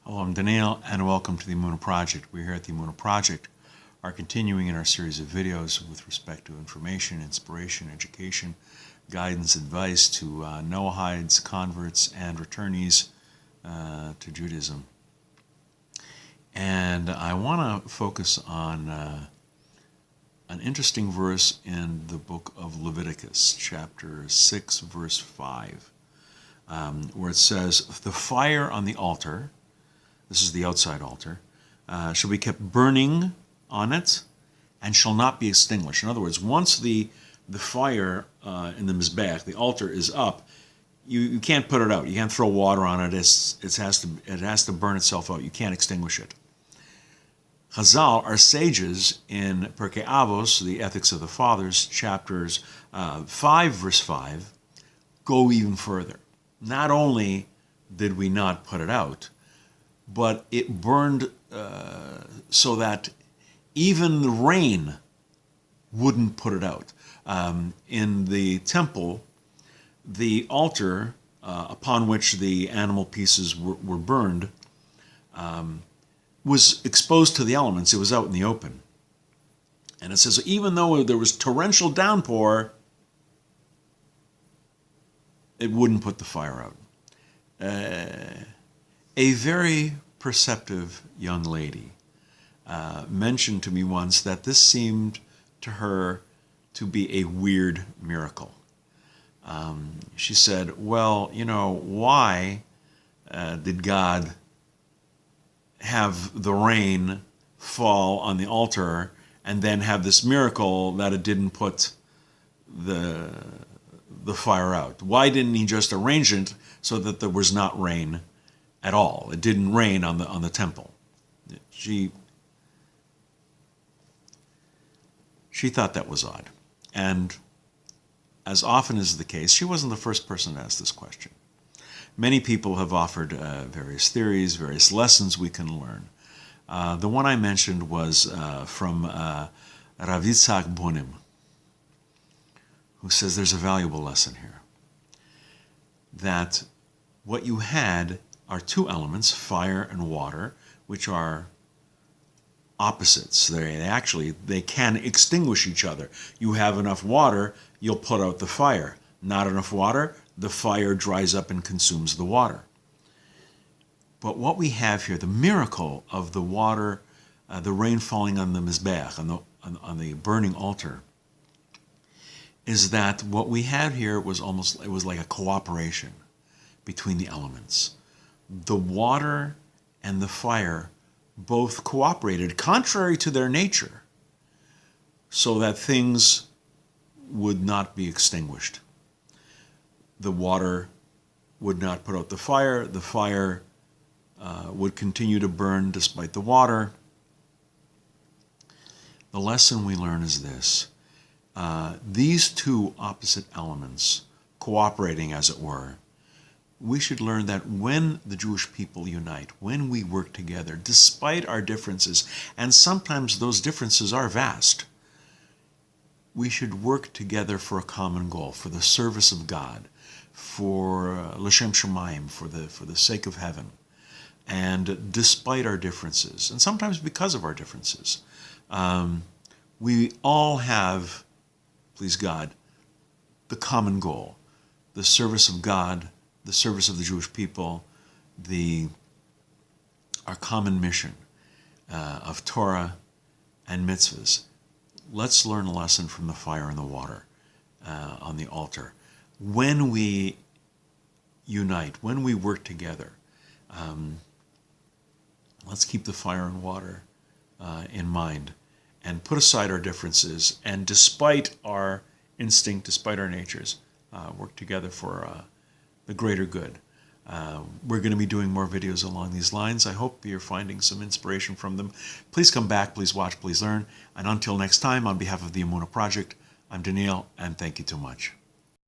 Hello, I'm Daniel, and welcome to the Emunah Project. We here at the Emunah Project are continuing in our series of videos with respect to information, inspiration, education, guidance, advice to Noahides, converts, and returnees to Judaism. And I want to focus on an interesting verse in the book of Leviticus, chapter 6, verse 5, where it says, "The fire on the altar," this is the outside altar, "shall be kept burning on it and shall not be extinguished." In other words, once the fire in the Mizbayach, the altar, is up, you can't put it out. You can't throw water on it. It has to burn itself out. You can't extinguish it. Chazal, our sages, in Pirkei Avos, the Ethics of the Fathers, chapters 5, verse 5, go even further. Not only did we not put it out, but it burned so that even the rain wouldn't put it out. In the temple, the altar upon which the animal pieces were burned was exposed to the elements. It was out in the open. And it says, even though there was torrential downpour, it wouldn't put the fire out. A very perceptive young lady mentioned to me once that this seemed to her to be a weird miracle. She said, well, why did God have the rain fall on the altar and then have this miracle that it didn't put the fire out? Why didn't he just arrange it so that there was not rain at all? It didn't rain on the temple. She thought that was odd. And as often is the case, she wasn't the first person to ask this question. Many people have offered various theories, various lessons we can learn. The one I mentioned was from Rav Yitzhak Bonim, who says there's a valuable lesson here. That what you had are two elements, fire and water, which are opposites. They can extinguish each other. You have enough water, you'll put out the fire. Not enough water, the fire dries up and consumes the water. But what we have here, the miracle of the water, the rain falling on the Mizbayach, on the burning altar, is that what we had here was like a cooperation between the elements. The water and the fire both cooperated contrary to their nature so that things would not be extinguished. The water would not put out the fire would continue to burn despite the water. The lesson we learn is this. These two opposite elements cooperating, as it were, we should learn that when the Jewish people unite, when we work together, despite our differences, and sometimes those differences are vast, we should work together for a common goal, for the service of God, for L'Shem Shamayim, for the sake of heaven. And despite our differences, and sometimes because of our differences, we all have, please God, the common goal, the service of God, the service of the Jewish people, our common mission of Torah and mitzvahs. Let's learn a lesson from the fire and the water on the altar. When we unite, when we work together, let's keep the fire and water in mind and put aside our differences, and despite our instinct, despite our natures, work together for the greater good. We're going to be doing more videos along these lines. I hope you're finding some inspiration from them. Please come back, please watch, please learn. And until next time, on behalf of the Emunah Project, I'm Daniel, and thank you too much.